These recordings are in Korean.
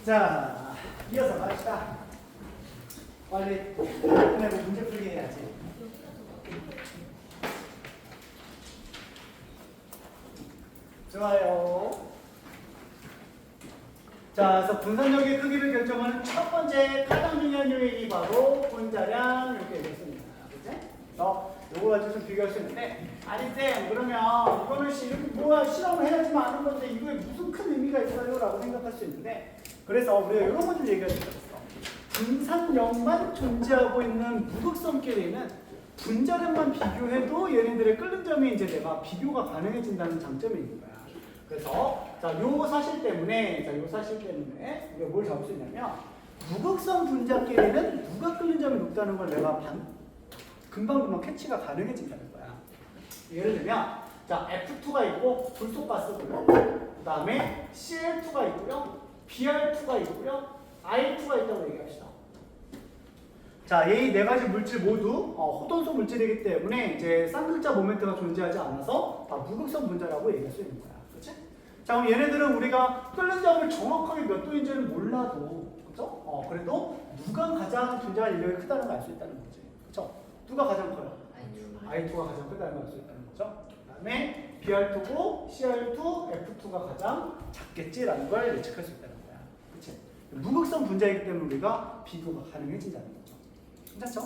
자, 이어서 갑시다. 빨리 끝내고 문제 풀기 해야지. 좋아요. 자, 그래서 분산력의 크기를 결정하는 첫 번째 가장 중요한 요인이 바로 분자량 이렇게 되겠습니다. 그치? 그래서 요거 가지고 좀 비교할 수 있는데, 아니 쌤 그러면 이거는 뭐야 실험을 해야지만 아는 건데 이거에 무슨 큰 의미가 있어요? 라고 생각할 수 있는데, 그래서 우리가 이런 거 좀 얘기할 수 있었어. 분산력만 존재하고 있는 무극성끼리는 분자량만 비교해도 얘네들의 끓는 점이 이제 내가 비교가 가능해진다는 장점이 있는 거야. 그래서 요 사실 때문에 우리가 뭘 잡을 수 있냐면 무극성 분자끼리는 누가 끓는 점이 높다는 걸 내가 금방 캐치가 가능해진다는 거야. 예를 들면 F2가 있고 불속가스고요. 그 다음에 Cl2가 있고요. Br2가 있고요. I2가 있다고 얘기합시다. 자, 이 네 가지 물질 모두 호돈소 물질이기 때문에 이제 쌍극자 모멘트가 존재하지 않아서 무극성 분자라고 얘기할 수 있는 거야. 그렇지? 자, 그럼 얘네들은 우리가 끓는 점을 정확하게 몇 도인지는 몰라도, 그렇죠? 그래도 누가 가장 분자 인력이 크다는 걸 알 수 있다는 거지. 그렇죠? 누가 가장 커요? I2가 가장 크다는 걸 알 수 있다는 거죠. 그다음에 Br2고 Cr2, F2가 가장 작겠지라는 걸 예측할 수 있다는 거야. 그렇지? 무극성 분자이기 때문에 우리가 비교가 가능해진다는 거죠. 괜찮죠?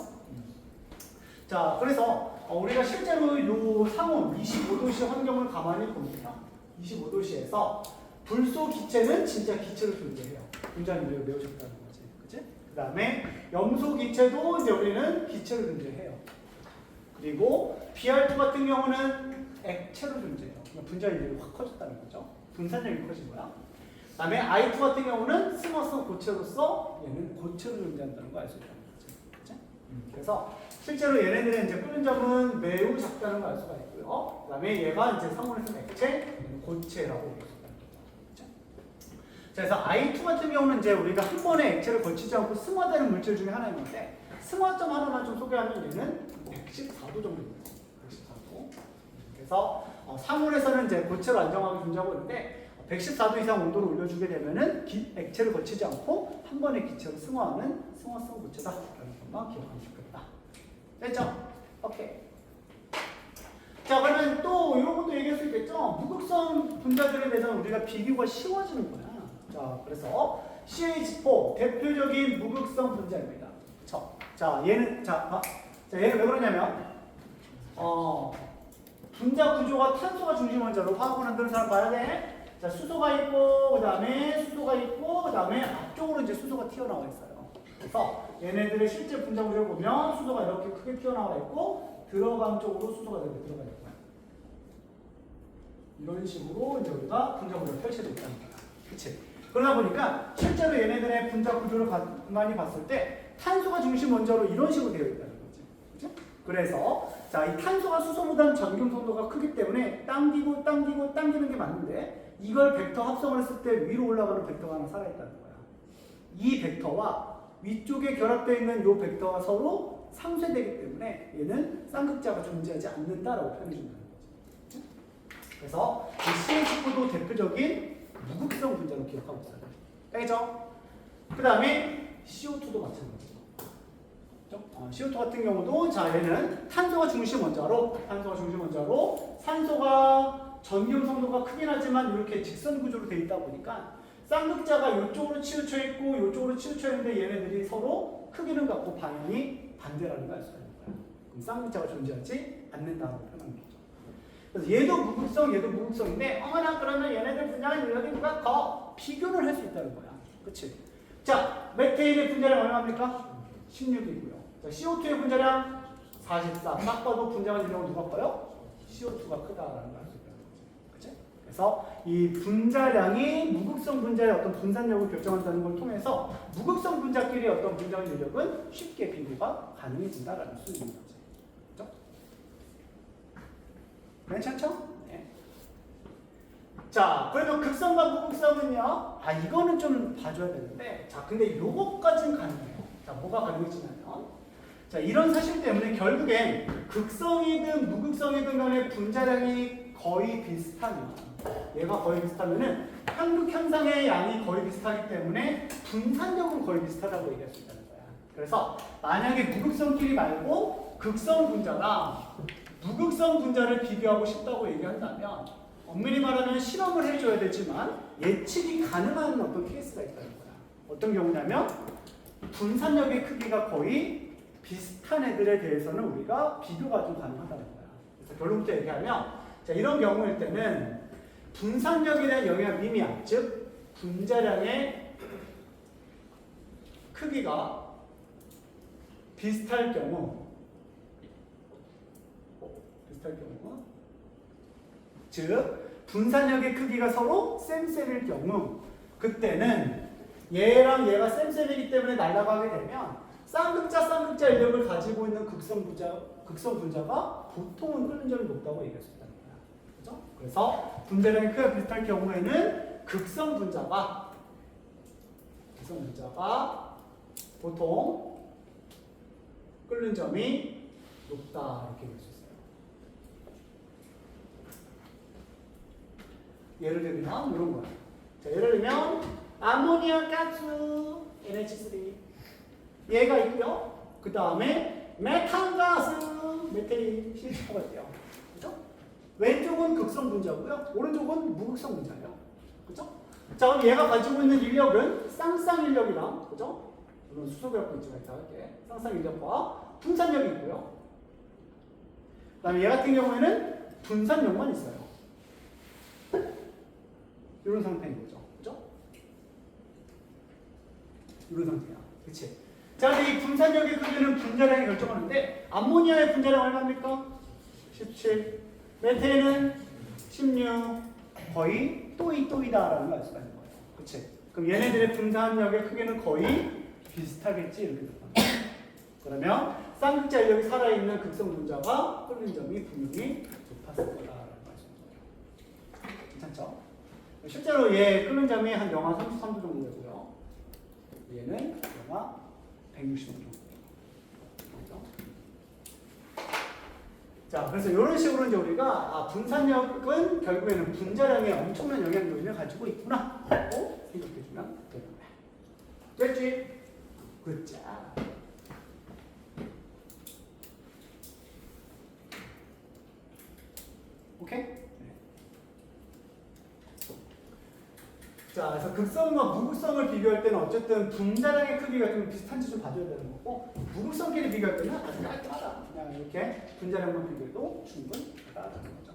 자, 그래서 우리가 실제로 요 상온 25도씨 환경을 가만히 보면요. 25도씨에서 불소 기체는 진짜 기체로 존재해요. 분자율이 매우 적다는 거지. 그치? 그 다음에 염소 기체도 이제 우리는 기체로 존재해요. 그리고 Br2 같은 경우는 액체로 존재해요. 그러니까 분자율이 확 커졌다는 거죠. 분산력이 커진 거야. 그 다음에 I2 같은 경우는 스머스 고체로서 얘는 고체로 존재한다는 거 알 수 있다는 거지. 그래서 실제로 얘네들은 이제 끓는 점은 매우 작다는 걸 알 수가 있고요. 그 다음에 얘가 이제 상온에서 액체, 고체라고 얘기할 수 있다는 거죠. 자, 그래서 I2 같은 경우는 이제 우리가 한 번에 액체를 거치지 않고 승화되는 물질 중에 하나인 건데, 승화점 하나만 좀 소개하면 얘는 114도 정도입니다. 114도. 그래서 상온에서는 이제 고체로 안정하게 존재하고 있는데, 114도 이상 온도를 올려주게 되면은 액체를 거치지 않고 한 번에 기체로 승화하는 승화성 고체다라는 것만 기억하면 좋겠다. 됐죠? 오케이. 자, 그러면 또 이런 것도 얘기할 수 있겠죠? 무극성 분자들에 대해서는 우리가 비교가 쉬워지는 거야. 자, 그래서 CH4 대표적인 무극성 분자입니다. 그쵸? 자, 얘는 얘는 왜 그러냐면 분자 구조가 탄소가 중심 원자로 화학을 만드는 사람 봐야 돼. 자, 수소가 있고, 그 다음에 수소가 있고, 그 다음에 앞쪽으로 이제 수소가 튀어나와 있어요. 그래서 얘네들의 실제 분자 구조를 보면 수소가 이렇게 크게 튀어나와 있고, 들어간 쪽으로 수소가 이렇게 들어가 있고요. 이런 식으로 이제 우리가 분자 구조를 펼쳐져 있다는 거야. 그치? 그러다 보니까 실제로 얘네들의 분자 구조를 많이 봤을 때 탄소가 중심 원자로 이런 식으로 되어 있다는 거지. 그치? 그래서 자, 이 탄소가 수소보다는 전균 성도가 크기 때문에 당기는 게 맞는데, 이걸 벡터 합성을 했을 때 위로 올라가는 벡터가 하나 살아있다는 거야. 이 벡터와 위쪽에 결합되어 있는 이 벡터가 서로 상쇄되기 때문에 얘는 쌍극자가 존재하지 않는다라고 표현해준다는 거지. 그래서 이 CH4도 대표적인 무극성 분자로 기억하고 있어요. 알겠죠? 그 다음에 CO2도 마찬가지죠. CO2 같은 경우도 자, 얘는 탄소가 중심 원자로 산소가 전기용 성도가 크긴 하지만 이렇게 직선 구조로 되어 있다 보니까 쌍극자가 이쪽으로 치우쳐 있고 이쪽으로 치우쳐 있는데 얘네들이 서로 크기는 같고 방향이 반대라는 걸 알 수가 있는 거야. 그럼 쌍극자가 존재하지 않는다고 표현하는 거죠. 그래서 얘도 무극성인데 어머나 그러면 얘네들 분자량 인력이 누가 더 비교를 할 수 있다는 거야. 그치? 자, 메테인의 분자량 얼마입니까? 16이고요. 자, CO2의 분자량 44. 딱 봐도 분자량 인력은 누가 커요? CO2가 크다라는 걸 알 수 있다는 거지. 그치? 그래서 이 분자량이 무극성 분자의 어떤 분산력을 결정한다는 걸 통해서 무극성 분자끼리의 어떤 분자의 인력은 쉽게 비교가 가능해진다라는 수 있는 거지. 그렇죠? 괜찮죠? 네. 자, 그러면 극성과 무극성은요? 이거는 좀 봐줘야 되는데, 자, 근데 요거까지는 가능해요. 자, 뭐가 가능해지냐면, 자, 이런 사실 때문에 결국엔 극성이든 무극성이든 간에 분자량이 거의 비슷하면 얘가 거의 비슷하면은 한국 현상의 양이 거의 비슷하기 때문에 분산력은 거의 비슷하다고 얘기할 수 있다는 거야. 그래서 만약에 무극성끼리 말고 극성 분자나 무극성 분자를 비교하고 싶다고 얘기한다면 엄밀히 말하면 실험을 해줘야 되지만 예측이 가능한 어떤 케이스가 있다는 거야. 어떤 경우냐면 분산력의 크기가 거의 비슷한 애들에 대해서는 우리가 비교가 좀 가능하다는 거야. 그래서 결론부터 얘기하면 자, 이런 경우일 때는 분산력에 대한 영향 미미야. 즉 분자량의 크기가 비슷할 경우 즉 분산력의 크기가 서로 쌤쌤일 경우 그때는 얘랑 얘가 쌤쌤이기 때문에 날아가게 되면 쌍극자 인력을 가지고 있는 극성 분자가 보통은 끓는 점이 높다고 얘기할 수 있다는 거야. 그죠? 그래서 분자량의 크기가 비슷할 경우에는 극성 분자가 보통 끓는 점이 높다 이렇게 볼 수 있어요. 예를 들면 이런 거야. 자, 예를 들면 아모니아 가스 NH3 얘가 있고요. 그 다음에 메탄 가스 메테린 CH4가 있대요. 그죠? 왼쪽은 극성 분자고요. 오른쪽은 무극성 분자예요. 그죠? 자, 그럼 얘가 가지고 있는 인력은 쌍쌍 인력이랑 그죠? 물론 수소결합도 있지만 이따 할게. 쌍쌍 인력과 분산력이 있고요. 그 다음에 얘 같은 경우에는 분산력만 있어요. 이런 상태인 거죠. 그죠? 이런 상태야. 그치? 자, 근데 이 분산력의 크기는 분자량이 결정하는데, 암모니아의 분자량 얼마입니까? 17. 메테인은 16. 거의 또이다라는 걸 알 수가 있는 거예요. 그치? 그럼 얘네들의 분산력의 크기는 거의 비슷하겠지? 이렇게 됩니다. 그러면 쌍극자 인력이 살아있는 극성 분자가 끓는 점이 분명히 높았을 거다라는 말씀이에요. 괜찮죠? 실제로 얘 끓는 점이 한 영하 33도 정도 되고요. 얘는 영하 160도 정도 되죠. 자, 그래서 이런 식으로 이제 우리가 분산력은 결국에는 분자량에 엄청난 영향력을 가지고 있구나 라고 생각해주면 되는 거야. 됐지? 굿자. 오케이? 자, 그래서 극성과 무극성을 비교할 때는 어쨌든 분자량의 크기가 좀 비슷한지 좀 봐줘야 되는 거고, 무극성끼리 비교할 때는 아주 깔끔하다. 그냥 이렇게 분자량만 비교해도 충분하다는 거죠.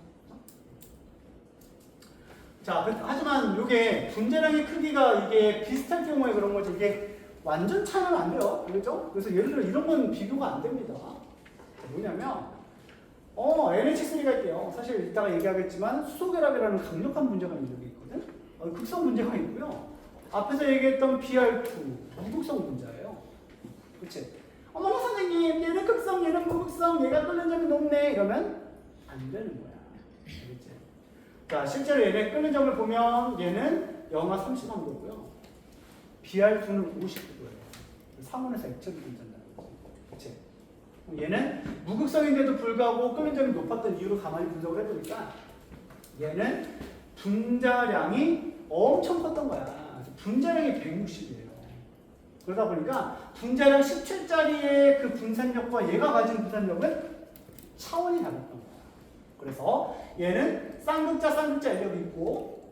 자, 하지만 이게 분자량의 크기가 이게 비슷할 경우에 그런 거지, 이게 완전 차이는 안 돼요. 그렇죠? 그래서 예를 들어 이런 건 비교가 안 됩니다. 뭐냐면, NH3가 있대요. 사실 이따가 얘기하겠지만 수소결합이라는 강력한 분자가 있는 게 있거든. 극성 분자가 있고요. 앞에서 얘기했던 BR2 무극성 분자예요. 그치? 어머나 선생님, 얘는 극성, 얘는 무극성, 얘가 끓는 점이 높네 이러면 안 되는 거야. 알겠지? 자, 실제로 얘네 끓는 점을 보면 얘는 영하 33도고요. BR2는 59도예요. 상온에서 액체로 분자한다는 거지. 그치? 얘는 무극성인데도 불구하고 끓는 점이 높았던 이유를 가만히 분석을 해보니까 얘는 분자량이 엄청 컸던 거야. 분자량이 160이에요. 그러다 보니까 분자량 17짜리의 그 분산력과 얘가 가진 분산력은 차원이 달랐던 거야. 그래서 얘는 쌍극자 인력이 있고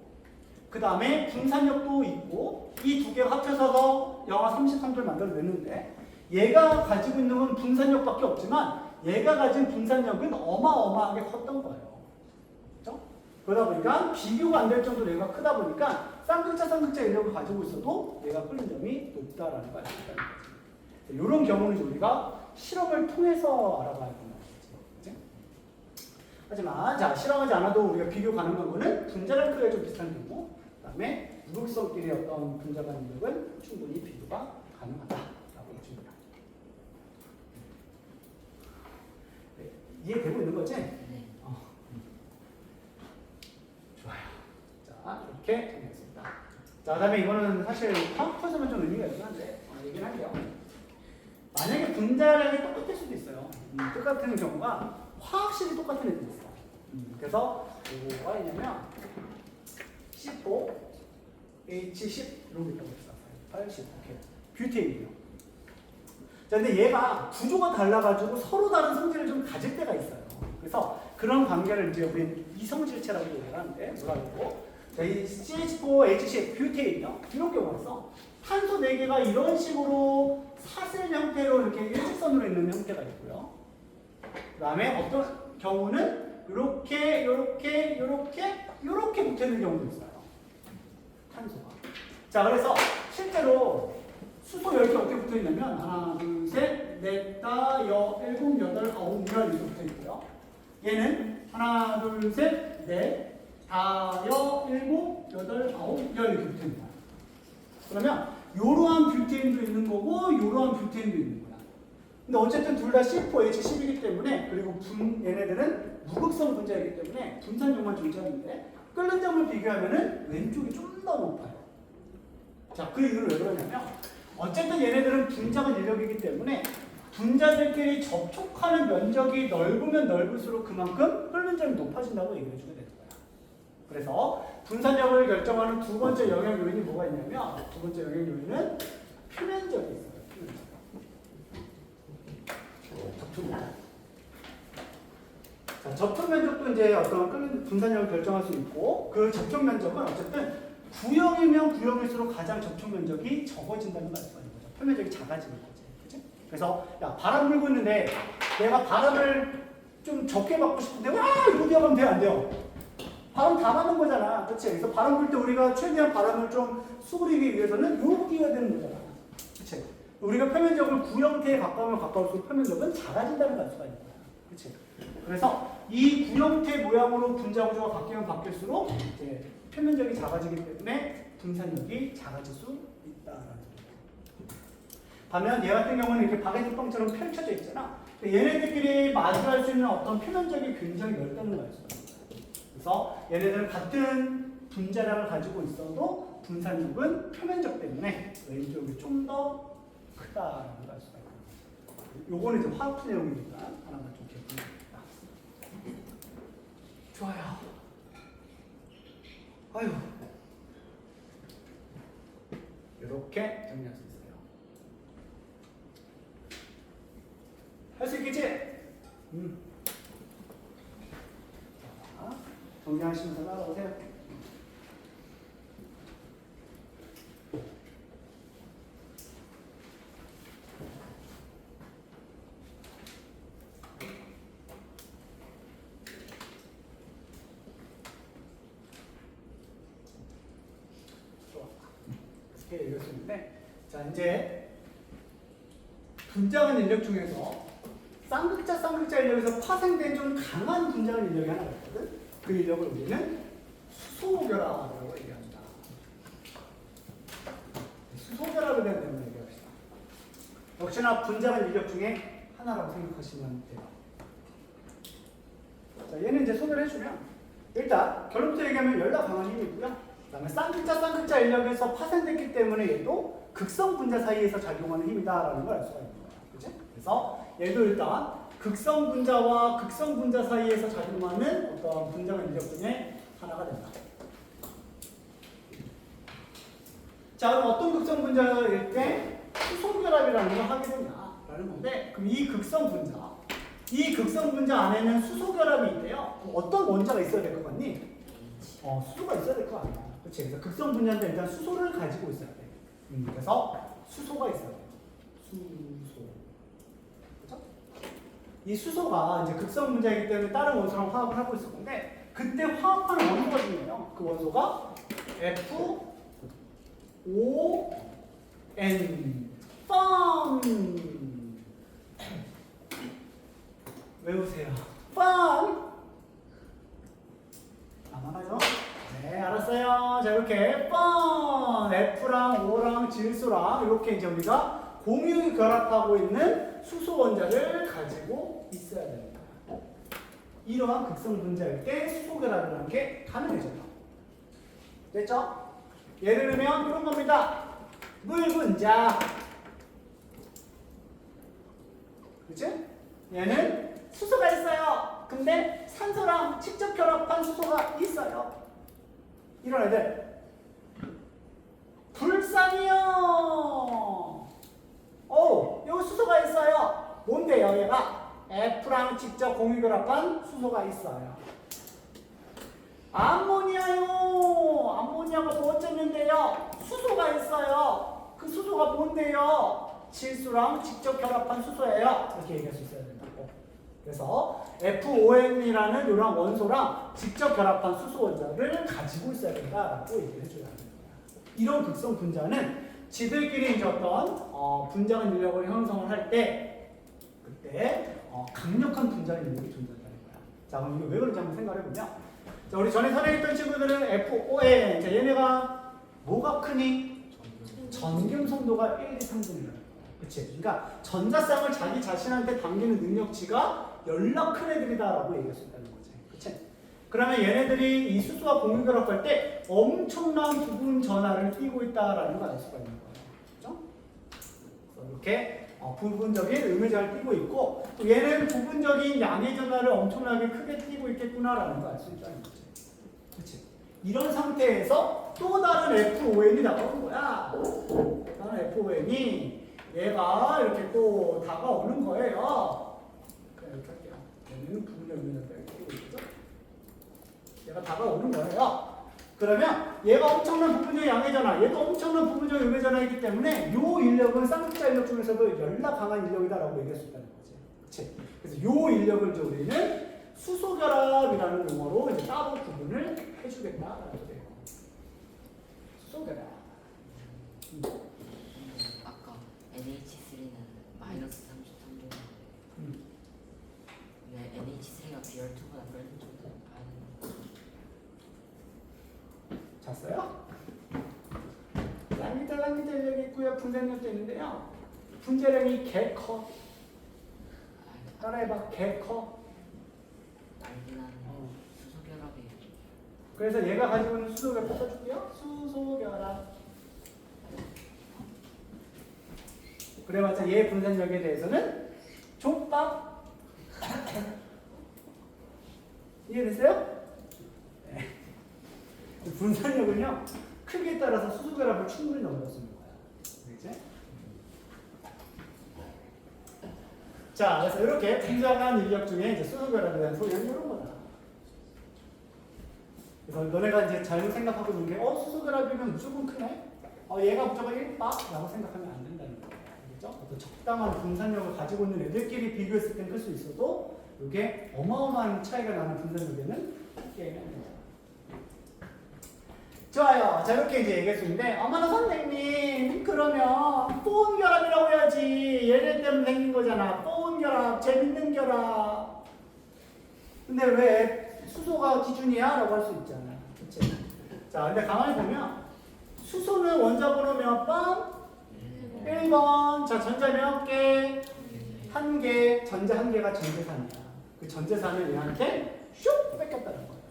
그 다음에 분산력도 있고 이 두 개가 합쳐서 영하 33도를 만들어냈는데 얘가 가지고 있는 건 분산력밖에 없지만 얘가 가진 분산력은 어마어마하게 컸던 거예요. 그렇죠? 그러다 보니까 비교가 안 될 정도로 얘가 크다 보니까 쌍극자 인력을 가지고 있어도 얘가 끓는 점이 높다라는 걸 알수 있다는 거죠. 이런 경우는 우리가 실험을 통해서 알아봐야 된다는 거죠. 하지만 자, 실험하지 않아도 우리가 비교 가능한 거는 분자량 크기가 좀 비슷한 경우, 그 다음에 무극성끼리 어떤 분자 간 인력은 충분히 비교가 가능하다라고 해줍니다. 네, 이해되고 있는 거지? 네. 좋아요. 자, 이렇게 정리했습니다. 자, 그 다음에 이거는 사실 화학표에서만 좀 의미가 있긴 한데 얘기를 할게요. 만약에 분자량이 똑같을 수도 있어요. 똑같은 경우가 화학식이 똑같은 애들이 있어. 그래서 뭐가 있냐면 C4, H10 이런 게 있다고 했어. 80. 오케이. 뷰테인이요. 자, 근데 얘가 구조가 달라가지고 서로 다른 성질을 좀 가질 때가 있어요. 그래서 그런 관계를 이제 우리 이성질체라고 얘기를 하는데 뭐라고? 자, 이 CH4H10 뷰테인이요. 이런 경우가 있어. 탄소 4개가 이런 식으로 사슬 형태로 이렇게 일직선으로 있는 형태가 있고요. 그 다음에 어떤 경우는 이렇게 붙어 있는 경우도 있어요. 탄소가. 자, 그래서 실제로 수소 10개 어떻게 붙어 있냐면 하나, 둘, 셋, 넷, 다, 여, 일곱, 여덟, 아홉, 열 이렇게 붙어 있고요. 얘는 하나, 둘, 셋, 넷, 다, 여, 일곱, 여덟, 아홉, 열 이렇게 붙어 있는 거야. 그러면 이러한 뷰테인도 있는 거고 이러한 뷰테인도 있는 거야. 근데 어쨌든 둘 다 C4H10이기 때문에 그리고 얘네들은 무극성 분자이기 때문에 분산력만 존재하는데 끓는 점을 비교하면은 왼쪽이 좀 더 높아요. 자, 그 이유는 왜 그러냐면 어쨌든 얘네들은 분자가 인력이기 때문에 분자들끼리 접촉하는 면적이 넓으면 넓을수록 그만큼 끓는 점이 높아진다고 얘기해 주게 되는 거야. 그래서 분산력을 결정하는 두 번째 영향 요인이 뭐가 있냐면 두 번째 영향 요인은 표면적이 있어요. 접촉 면적. 자, 접촉 면적도 이제 어떤 끓는 분산력을 결정할 수 있고 그 접촉 면적은 어쨌든 구형이면 구형일수록 가장 접촉 면적이 적어진다는 걸 알 수가 있는 거죠. 표면적이 작아지는 거지. 그치? 그래서 야, 바람 불고 있는데 내가 바람을 좀 적게 받고 싶은데 와! 이거 뛰어가면 돼요? 안 돼요? 바람 다 맞는 거잖아. 그치? 그래서 바람 불 때 우리가 최대한 바람을 좀 수그리기 위해서는 요렇게 뛰어야 되는 거잖아. 그치? 우리가 표면적을 구형태에 가까우면 가까울수록 표면적은 작아진다는 걸 알 수가 있는 거야. 그치? 그래서 이 구형태 모양으로 분자 구조가 바뀌면 바뀔수록 이제 표면적이 작아지기 때문에 분산력이 작아질 수 있다라는 거예요. 반면 얘 같은 경우는 이렇게 바게트 빵처럼 펼쳐져 있잖아. 얘네들끼리 마주할 수 있는 어떤 표면적이 굉장히 넓다는 거예요. 그래서 얘네들은 같은 분자량을 가지고 있어도 분산력은 표면적 때문에 왼쪽이 좀 더 크다라는 걸 알 수가 있어요. 요거는 이제 화학 내용이니까 하나만 좀 기억해 봅니다. 좋아요. 아유, 이렇게 정리할 수 있어요. 할 수 있겠지? 자, 정리하시면서 따라오세요. 이렇게 읽었는데, 자 이제 분자간 인력 중에서 쌍극자 인력에서 파생된 좀 강한 분자간 인력이 하나 있거든. 그 인력을 우리는 수소결합이라고 얘기합니다. 수소결합에 대한 내용을 얘기합시다. 역시나 분자간 인력 중에 하나라고 생각하시면 돼요. 자, 얘는 이제 소개를 해주면 일단 결론부터 얘기하면 열나 강한 힘이고요. 그 다음에 쌍극자 인력에서 파생됐기 때문에 얘도 극성 분자 사이에서 작용하는 힘이다라는 걸 알 수가 있는 거야. 그치? 그래서 얘도 일단 극성 분자와 극성 분자 사이에서 작용하는 어떤 분자간 인력 중에 하나가 된다. 자, 그럼 어떤 극성 분자일 때 수소결합이라는 걸 하게 되냐라는 건데, 그럼 이 극성 분자 안에는 수소결합이 있대요. 그럼 어떤 원자가 있어야 될 것 같니? 수소가 있어야 될 거 아니야. 그치? 그래서 극성 분자인데 일단 수소를 가지고 있어야 돼. 그래서 수소가 있어야 돼. 수소. 그쵸? 이 수소가 이제 극성 분자이기 때문에 다른 원소랑 화합을 하고 있을 건데, 그때 화합하는 원소가 중요해요. 그 원소가 FON. 펀. 외우세요. 펀. 아마가요? 네, 알았어요. 자, 이렇게 펀, F랑 O랑 질소랑 이렇게 이제 우리가 공유 결합하고 있는 수소 원자를 가지고 있어야 됩니다. 이러한 극성 분자일 때 수소 결합이라는 게 가능해져요. 됐죠? 예를 들면 이런 겁니다. 물 분자. 그치? 얘는 수소가 있어요. 근데 산소랑 직접 결합한 수소가 있어요. 이런 애들. 불산이요. 여기 수소가 있어요. 뭔데요, 얘가? F랑 직접 공유결합한 수소가 있어요. 암모니아요. 암모니아가 뭐 어쩌는데요? 수소가 있어요. 그 수소가 뭔데요? 질소랑 직접 결합한 수소예요. 이렇게 얘기할 수 있어야 된다고. 그래서 FON이라는 이런 원소랑 직접 결합한 수소 원자를 가지고 있어야 된다라고 얘기를 해줘야 합니다. 이런 극성 분자는 지들끼리 이제 어떤 분자간 인력을 형성을 할 때 그때 강력한 분자간 인력이 존재한다는 거야. 자, 그럼 이게 왜 그런지 한번 생각해 보면, 자, 우리 전에 선행했던 친구들은 FON, 자, 얘네가 뭐가 크니? 전겸성도가 1, 2, 3등이라는 거야. 그치? 그러니까 전자쌍을 자기 자신한테 당기는 능력치가 연락 큰 애들이다라고 얘기할 수 있다는 거지. 그치? 그러면 얘네들이 이 수소와 공유결합할 때 엄청난 부분 전하를 띠고 있다라는 걸 알 수가 있는 거예요. 그죠? 이렇게 부분적인 음의전을 띠고 있고, 또 얘는 부분적인 양의 전하를 엄청나게 크게 띠고 있겠구나라는 걸 알 수 있다는 거지. 그치? 이런 상태에서 또 다른 FON이 나오는 거야. 다른 FON이 얘가 이렇게 또 다가오는 거예요. 이렇게 할게요. 얘는 부분적 음의전을 띠고 있죠? 얘가 다가오는 거예요. 그러면 얘가 엄청난 부분적 양의 전하, 얘도 엄청난 부분적 음의 전하이기 때문에 이 인력은 쌍극자 인력 중에서도 연락 강한 인력이다라고 얘기할 수 있다는 거지. 그치? 그래서 이 인력을 이제 우리는 수소결합이라는 용어로 이제 따로 구분을 해주겠다라고 돼요. 수소결합. 아까 NH3는 마이너스 33도. 왜 NH3가 Br2보다 끓는 정도 아는? 잤어요? 랑기들 인력이 있고요. 분산력도 있는데요. 분자량이 개 커. 따라해봐. 개 커. 알긴 하는 수소결합이. 그래서 얘가 가지고 있는 수소결합 써줄게요. 수소결합. 그래봤자 얘 분산력에 대해서는 족밥. 이해됐어요? 네. 분산력은요, 크기에 따라서 수소결합을 충분히 넣어서 쓰는 거야. 알겠지? 자, 그래서 이렇게 분자간 인력 중에 이제 수소결합에 대한 소리는 이런 거다. 그래서 너네가 이제 잘못 생각하고 있는 게, 수소결합이면 무조건 크네? 얘가 무조건 1박? 라고 생각하면 안 된다는 거예요. 알겠죠? 어떤 적당한 분산력을 가지고 있는 애들끼리 비교했을 땐 클 수 있어도, 이게 어마어마한 차이가 나는 분산력에는 게임이 안 됩니다. 좋아요. 자, 이렇게 이제 얘기했는데, 어머나 선생님, 그러면 뽀온 결합이라고 해야지. 얘네 때문에 생긴 거잖아. 뽀온 결합, 재밌는 결합. 근데 왜 수소가 기준이야? 라고 할 수 있잖아. 그치? 자, 근데 가만히 보면, 수소는 원자 번호 몇 번? 1번. 자, 전자 몇 개? 1개. 전자 1개가 전재산이야. 그 전재산을 얘한테 슉 뺏겼다는 거예요.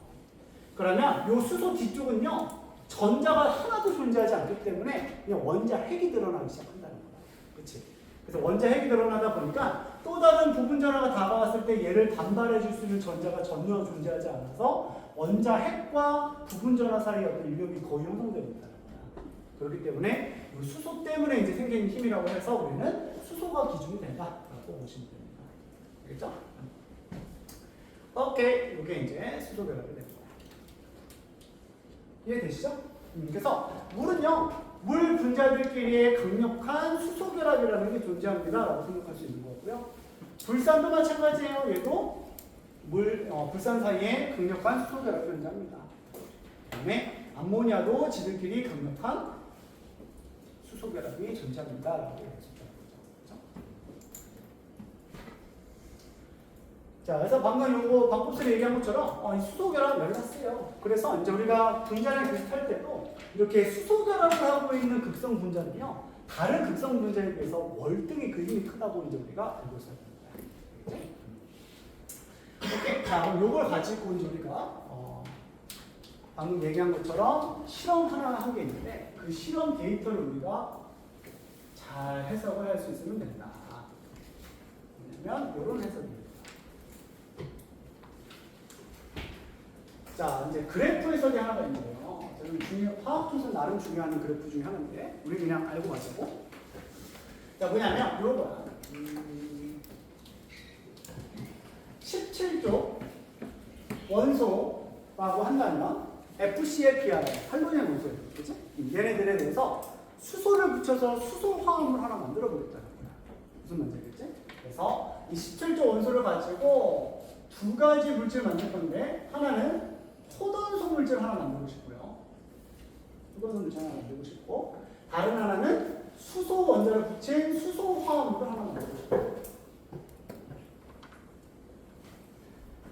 그러면 요 수소 뒤쪽은요, 전자가 하나도 존재하지 않기 때문에 그냥 원자 핵이 드러나기 시작한다는 거야. 그치? 그래서 원자 핵이 드러나다 보니까 또 다른 부분 전하가 다가왔을 때 얘를 반발해 줄 수 있는 전자가 전혀 존재하지 않아서 원자 핵과 부분 전하 사이의 어떤 인력이 거의 형성되고 있다는 거야. 그렇기 때문에 이 수소 때문에 이제 생긴 힘이라고 해서 우리는 수소가 기준이 된다라고 보시면 됩니다. 알겠죠? 오케이. 이게 이제 수소결합이 됩니다. 이해되시죠? 그래서 물은요, 물 분자들끼리의 강력한 수소결합이라는 게 존재합니다 라고 생각할 수 있는 거고요. 불산도 마찬가지예요. 얘도 불산 사이에 강력한 수소결합이 존재합니다. 그 다음에 암모니아도 지들끼리 강력한 수소결합이 존재합니다 라고 얘기할 수 있다는 거죠. 자, 그래서 방금 요거 방법술에 얘기한 것처럼 수소결합 열났어요. 그래서 이제 우리가 분자량 비슷할 때도 이렇게 수소결합을 하고 있는 극성 분자는요, 다른 극성 분자에 비해서 월등히 그 힘이 크다고 이제 우리가 알고 있어야 됩니다. 오케이. 자, 그럼 요걸 가지고 이제 우리가 방금 얘기한 것처럼 실험 하나 한 게 있는데 그 실험 데이터를 우리가 잘 해석을 할 수 있으면 된다. 왜냐면 이런 해석입니다. 자, 이제 그래프 해석이 하나가 있는데요. 화학 통선 나름 중요한 그래프 중에 하나인데 우리 그냥 알고 가자고. 자, 뭐냐면 이런 거야. 17조 원소라고 한다면 FCl, PRI, 할로니um 원소예요. 그치? 얘네들에 대해서 수소를 붙여서 수소 화합을 하나 만들어 보겠다는 거야. 무슨 말인지 알겠지? 그래서 이 17조 원소를 가지고 두 가지 물질을 만들 건데 하나는 초던소 물질 하나 만들고 싶고요. 초던소 물질 하나 만들고 싶고 다른 하나는 수소 원자를 붙인 수소 화합물을 하나 만들고 싶어요.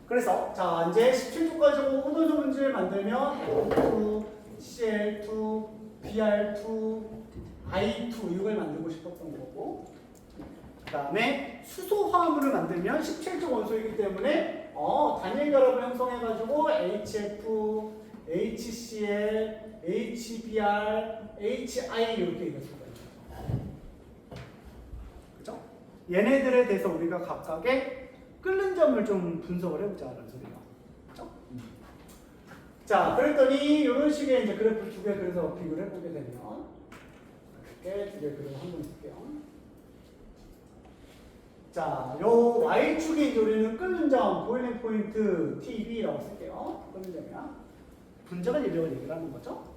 그래서 자 이제 17조 가지고 호돈소 문제를 만들면 O2, Cl2, Br2, I2 이걸 만들고 싶었던 거고 그 다음에 수소 화합물을 만들면 17조 원소이기 때문에 단일 결합을 형성해가지고 HF, HCl, HBr, HI 이렇게 이겼을 거예요. 그죠? 얘네들에 대해서 우리가 각각의 끓는 점을 좀 분석을 해보자는 소리예요. 그렇죠? 자, 그랬더니 이런 식의 이제 그래프 두 개 그래서 비교를 해보게 되면 이렇게 두 개 그래프 한번 볼게요. 자, 요 Y축에 이제 우리는 끓는 점, 보일링 포인트 TB라고 쓸게요. 끓는 점이야. 분자간 인력을 얘기를 하는 거죠.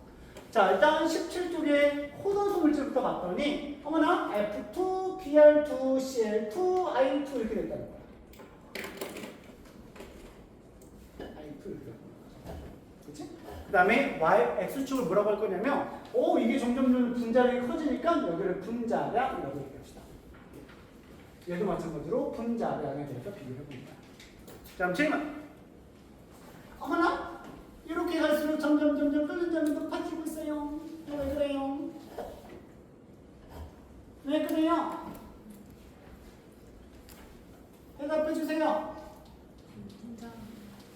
자, 일단 17쪽에 호돈소 물질부터 봤더니 어머나 F2, Br2, Cl2, I2 이렇게 됐다는 거야. 그 다음에 X축을 뭐라고 할 거냐면 이게 점점 분자량이 커지니까 여기를 분자량이라고 얘기합시다. 얘도 마찬가지로 분자량에 대해서 비교를 해봅니다. 다음 질문. 어머나 이렇게 갈수록 점점 끓는 점이 높아지고 있어요. 왜 그래요? 왜 그래요? 대답해 주세요.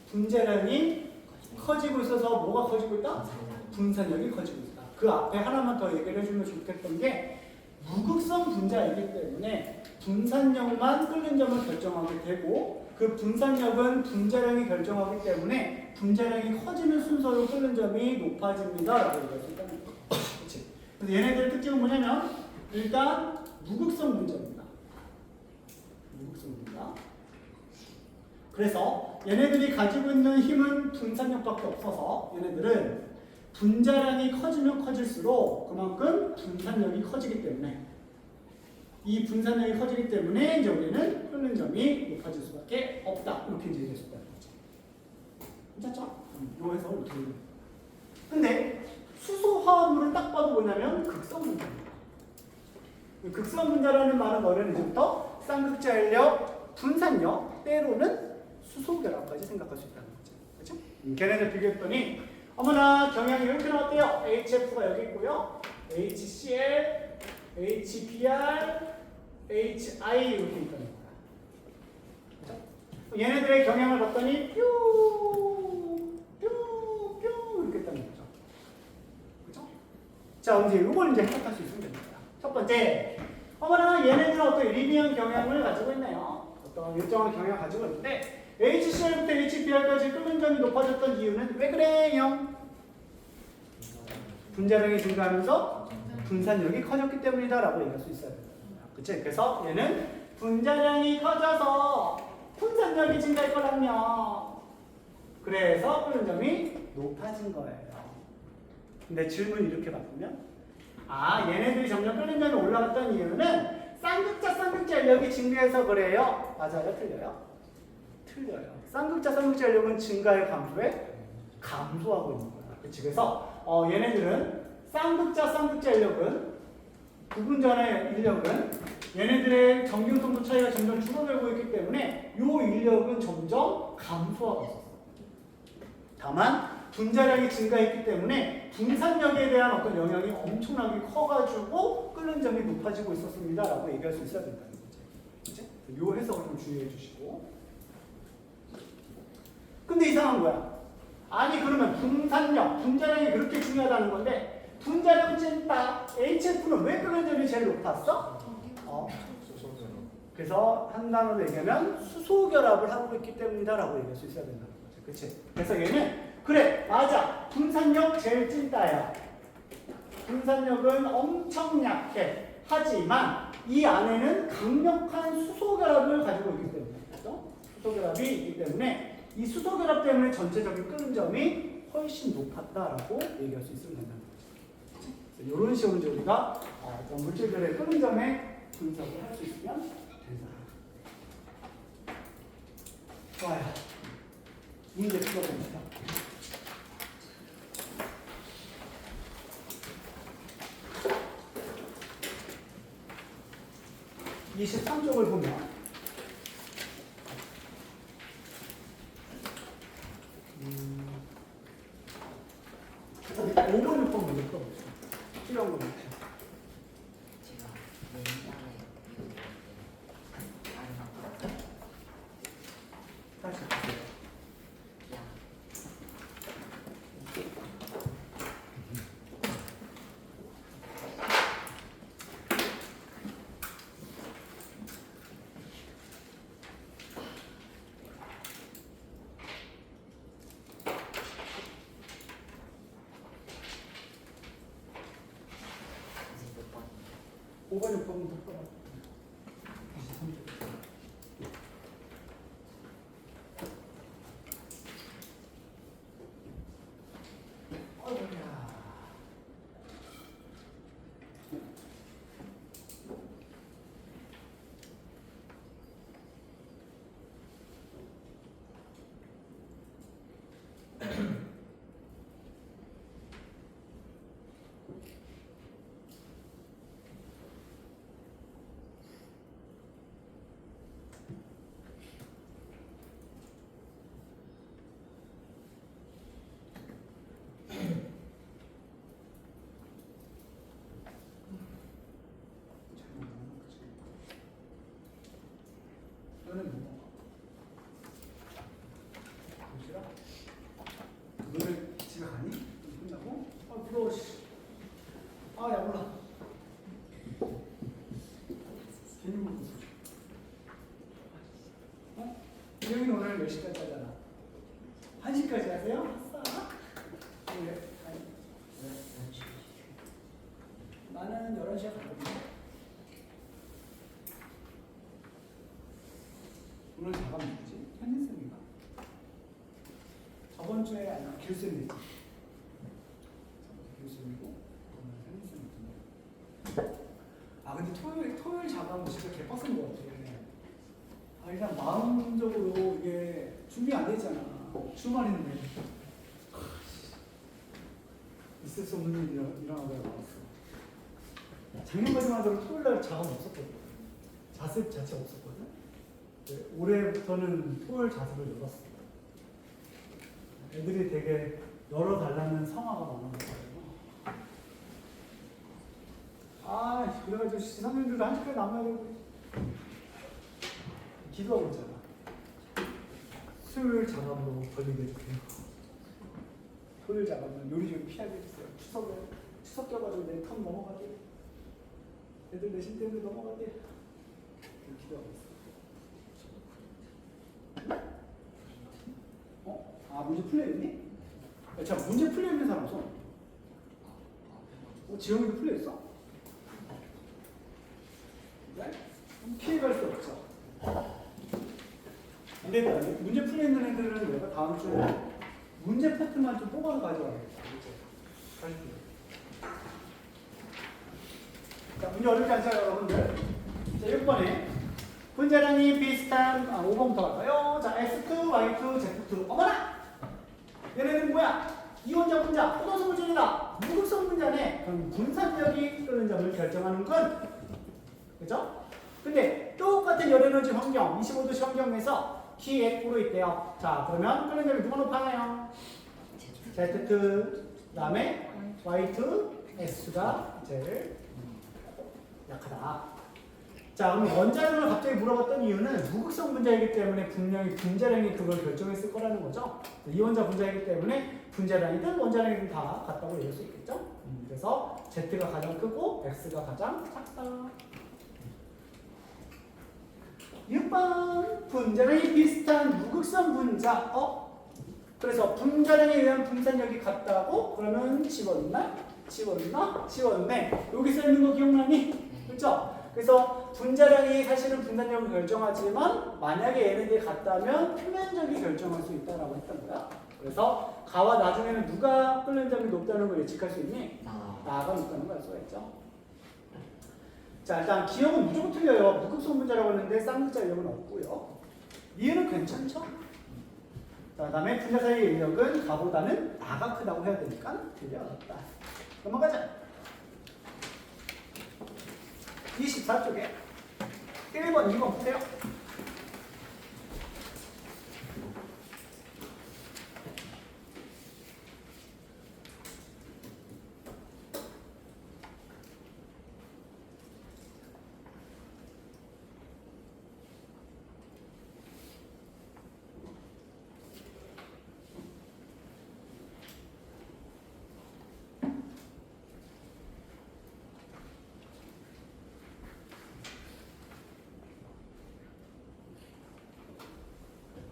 분자량이 커지고 있어서 뭐가 커지고 있다? 분산력이 커지고 있다. 그 앞에 하나만 더 얘기를 해주면 좋겠던 게 무극성 분자이기 때문에 분산력만 끓는 점을 결정하게 되고 그 분산력은 분자량이 결정하기 때문에 분자량이 커지는 순서로 끓는 점이 높아집니다. 라고 얘기할 수 있다는 거예요. 그치? 그래서 얘네들의 특징은 뭐냐면 일단 무극성 분자입니다. 무극성 분자. 그래서 얘네들이 가지고 있는 힘은 분산력밖에 없어서 얘네들은 분자량이 커지면 커질수록 그만큼 분산력이 커지기 때문에 이 분산력이 커지기 때문에 이제 우리는 끓는 점이 높아질 수밖에 없다. 이렇게 이제 얘기할 수 있다는 거죠. 괜찮죠? 이거 해서 어떻게 해요? 근데 수소 화합물을 딱 봐도 뭐냐면 극성 분자입니다. 극성 분자라는 말은 너는 이제부터 쌍극자연력, 분산력, 때로는 수소 결합까지 생각할 수 있다는 거죠. 그렇죠? 걔네들 비교했더니 어머나 경향이 이렇게 나왔대요. HF가 여기 있고요. HCl, HBr, HI 이렇게 있다는 거야. 그렇죠? 얘네들의 경향을 봤더니 뾰 이렇게 있다는 거죠. 그렇죠? 자, 이제 이걸 이제 해석할 수 있으면 됩니다. 첫 번째, 어머나 얘네들은 어떤 리니어한 경향을 가지고 있네요. 어떤 일정한 경향을 가지고 있는데 HCl부터 HBr까지 끓는 점이 높아졌던 이유는 왜 그래요? 분자량이 증가하면서 분산력이 커졌기 때문이다 라고 얘기할 수 있어야 됩니다. 그치? 그래서 얘는 분자량이 커져서 분산력이 증가할 거라며 그래서 끓는 점이 높아진 거예요. 근데 질문 이렇게 바꾸면 얘네들이 점점 끓는 점이 올라갔던 이유는 쌍극자 인력이 증가해서 그래요? 맞아요? 틀려요? 틀려요. 쌍극자 인력은 증가해 감소해? 감소하고 있는 거야. 그치? 그래서 얘네들은 쌍극자 인력은 부분전의 인력은 얘네들의 전기운동도 차이가 점점 줄어들고 있기 때문에 이 인력은 점점 감소하고 있었어. 다만 분자량이 증가했기 때문에 분산력에 대한 어떤 영향이 엄청나게 커가지고 끓는 점이 높아지고 있었습니다. 라고 얘기할 수 있어야 된다는 거지. 그치? 이 해석을 좀 주의해 주시고. 근데 이상한 거야. 아니 그러면 분산력, 분자량이 그렇게 중요하다는 건데 분자량 찐다 HF는 왜 끓는 점이 제일 높았어? 그래서 한 단어로 얘기하면 수소 결합을 하고 있기 때문이다 라고 얘기할 수 있어야 된다는 거죠. 그치? 그래서 얘는 그래, 맞아. 분산력 제일 찐따야. 분산력은 엄청 약해. 하지만 이 안에는 강력한 수소결합을 가지고 있기 때문에, 그렇죠? 수소결합이 있기 때문에 이 수소결합 때문에 전체적인 끓는 점이 훨씬 높았다라고 얘기할 수 있으면 된다는 거죠. 이런 식으로 이제 우리가 어떤 물질들의 끓는 점에 분석을 할 수 있으면 된다. 좋아요. 문제 풀어봅니다. 23쪽을 보면 5번, 6번 먼저 풀어보죠. 필요한 거 못해요. 제가 옛날에 이거 다른 다시 보세요. 야 이제 몇 번? 5번, 6번부터 풀어봐. 23쪽. 어이구야. 너는 뭐? 도시락? 너는 집에 가니? 끝나고? 아 부러워. 아 야 몰라. 괜히 먹었어. 어? 이형이 오늘 몇 시까지 하잖아. 1시까지 하세요? 아싸. 그래. 나는 11시에 가거든요. 오늘 자가 누구지? 현진쌤인가? 저번 주에 아니면 교수님이지. 교수님이고 오늘 현진쌤 같은데. 아 근데 토요일 자가면 진짜 개빡센 것 같아. 아 일단 마음적으로 이게 준비 안 되잖아. 주말인데. 있을 수 없는 일이 일어나다가 나왔어. 작년까지만 하더라도 토요일날 자가 없었거든. 자습 자체가 없었거든. 네, 올해부터는 토요일 자습을 열었어. 애들이 되게 열어달라는 성화가 많아서. 아, 그래가지고 지상년들도 한 시간에 남아야 되고. 기도하고 있잖아. 수요일 자감으로 걸리게 해주세요. 토요일 자감은 요리 좀 피하게 해주세요. 추석 껴가지고 내 턴 넘어가게. 애들 내신 때문에 넘어가게. 기도하고 있어. 어? 아 문제 풀려있니? 야, 자 문제 풀려있는 사람 손. 지영이도 풀려있어? 네? 피해갈 수 없죠. 근데 문제 풀려있는 애들은 내가 다음 주에 문제 파트만 좀 뽑아서 가져와야겠다. 자 문제 어렵지 않죠 여러분들? 자 6번에 분자량이 비슷한 5번부터 갈까요? 자 X2, Y2, Z2 어머나! 얘네는 뭐야? 이원자 분자, 포도수 물질이다. 무극성 분자네. 그럼 분산력이 끓는 점을 결정하는 건 그죠? 근데 똑같은 열에너지 환경, 25도씨 환경 내에서 T100으로 있대요. 자 그러면 끓는 점이 누가 높아나요? Z2, 그 다음에 Y2, S가 제일 약하다. 자, 그럼 원자량을 갑자기 물어봤던 이유는 무극성 분자이기 때문에 분명히 분자량이 그걸 결정했을 거라는 거죠. 이원자 분자이기 때문에 분자량이든 원자량이든 다 같다고 얘기할 수 있겠죠. 그래서 Z가 가장 크고 X가 가장 작다. 6번 분자량이 비슷한 무극성 분자. 그래서 분자량에 의한 분산력이 같다고? 그러면 집어넣나? 집어넣나? 집어넣네. 여기 써 있는 거 기억나니? 그렇죠? 그래서 분자량이 사실은 분산력을 결정하지만 만약에 얘네들이 같다면 표면적이 결정할 수 있다라고 했던 거야. 그래서 가와 나중에는 누가 끓는 점이 높다는 걸 예측할 수 있니? 나가 높다는 걸 알 수가 있죠. 자, 일단 기억은 무조건 틀려요. 무극성 분자라고 했는데 쌍극자 인력은 없고요. 이해는 괜찮죠? 자, 그다음에 분자 사이의 인력은 가보다는 나가 크다고 해야 되니까 틀렸다. 넘어가자. 24쪽에 1번, 2번 보세요.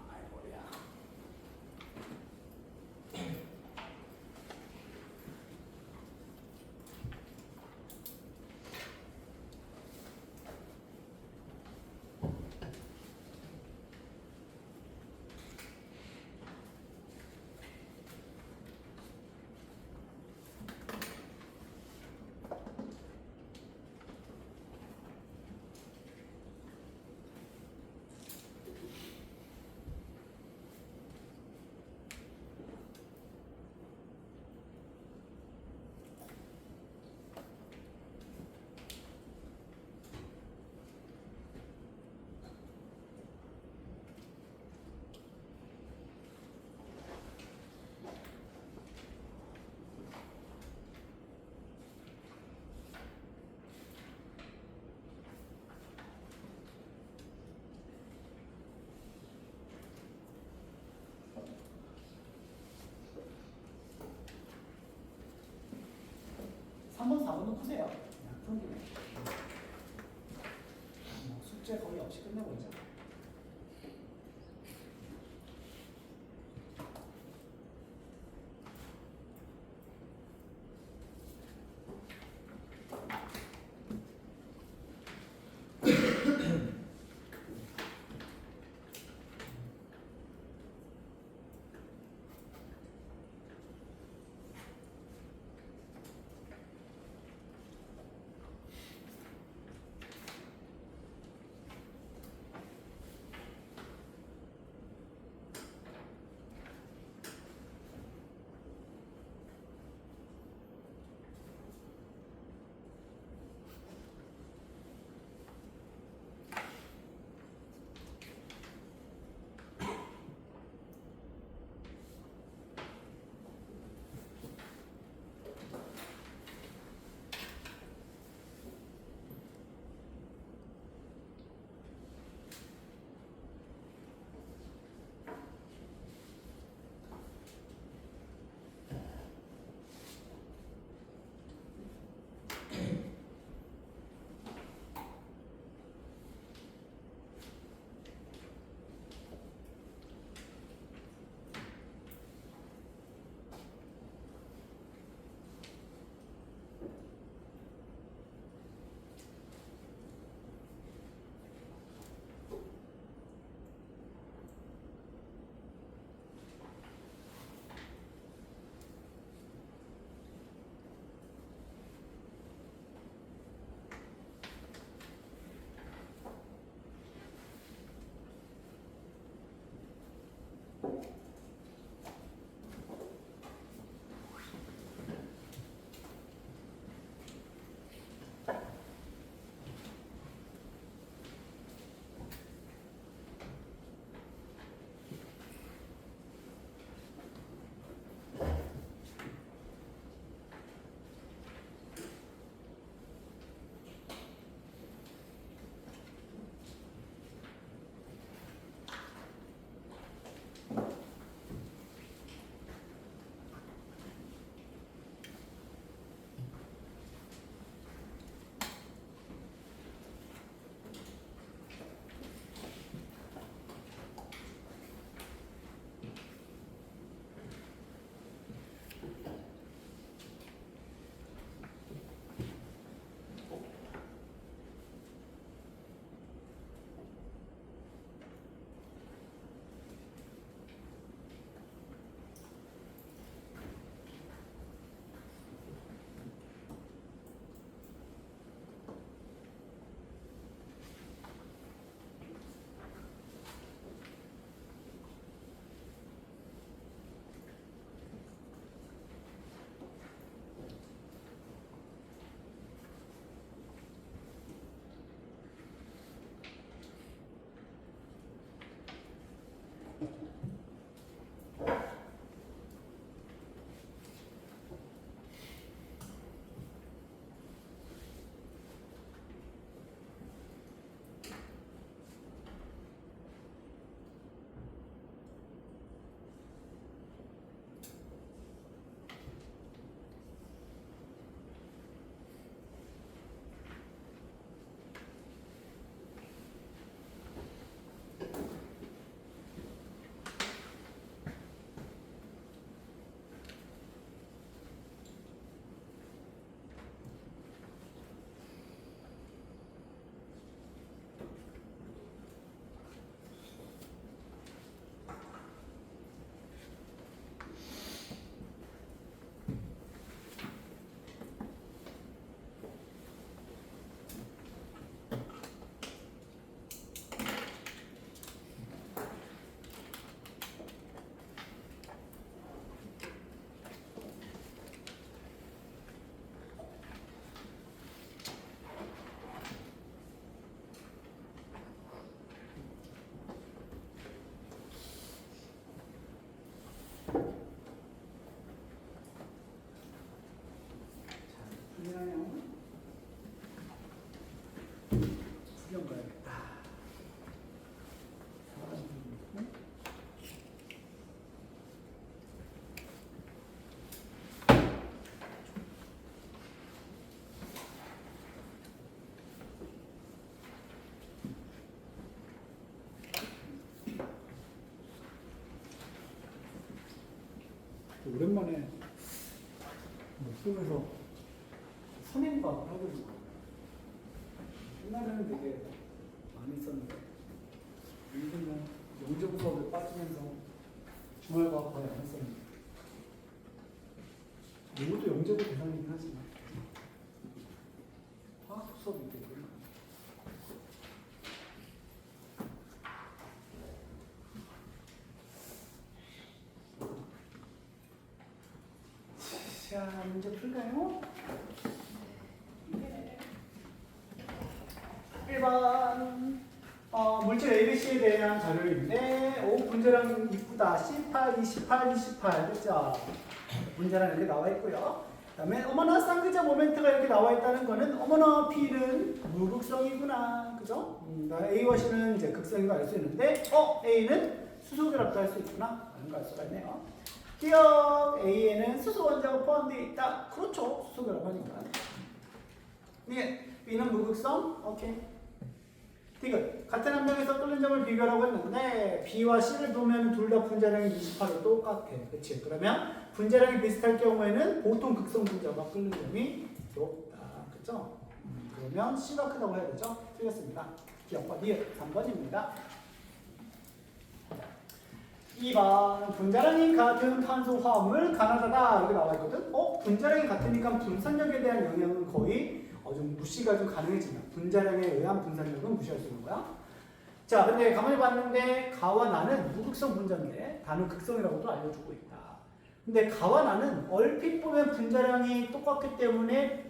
아이고야. 한번 4번도 푸세요. 그냥 푼 김에. 뭐 숙제 거의 없이 끝내고 있잖아. 오랜만에 쓰면서 선행과학을 하고 있는 거예요. 옛날에는 되게 많이 썼는데 요즘은 영재고 수업에 빠지면서 주말과학 거의 안 했었는데 이것도 영재고 대상이긴 하지만 화학 수업이 있겠구나. 자, 문제 풀까요? 1번 물질 ABC에 대한 자료인데 오 분자량 이쁘다. C8, 28, 28 그죠? 분자량 이렇게 나와 있고요. 그 다음에 어머나 쌍극자 모멘트가 이렇게 나와 있다는 거는 어머나 P는 무극성이구나. 그죠? A와 C는 이제 극성인 거 알 수 있는데 A는 수소결합도 할 수 있구나. 라는 거 알 수가 있네요. 기억 A에는 수소 원자가 포함되어 있다. 그렇죠. 수소결합하니까. 네, B는 무극성. 오케이. 디귿. 같은 한 명에서 끓는 점을 비교하라고 했는데 B와 C를 보면 둘 다 분자량이 28로 똑같아. 그치? 그러면 분자량이 비슷할 경우에는 보통 극성 분자가 끓는 점이 높다. 그쵸? 그러면 C가 크다고 해야 되죠? 틀렸습니다. 기억과 니은 3번입니다. 2번 분자량이 같은 탄소 화합물 가나다다 이렇게 나와 있거든. 분자량이 같으니까 분산력에 대한 영향은 거의 좀 무시가 좀 가능해진다. 분자량에 의한 분산력은 무시할 수 있는 거야. 자, 근데 가만히 봤는데 가와 나는 무극성 분자인데 다는 극성이라고도 알려주고 있다. 근데 가와 나는 얼핏 보면 분자량이 똑같기 때문에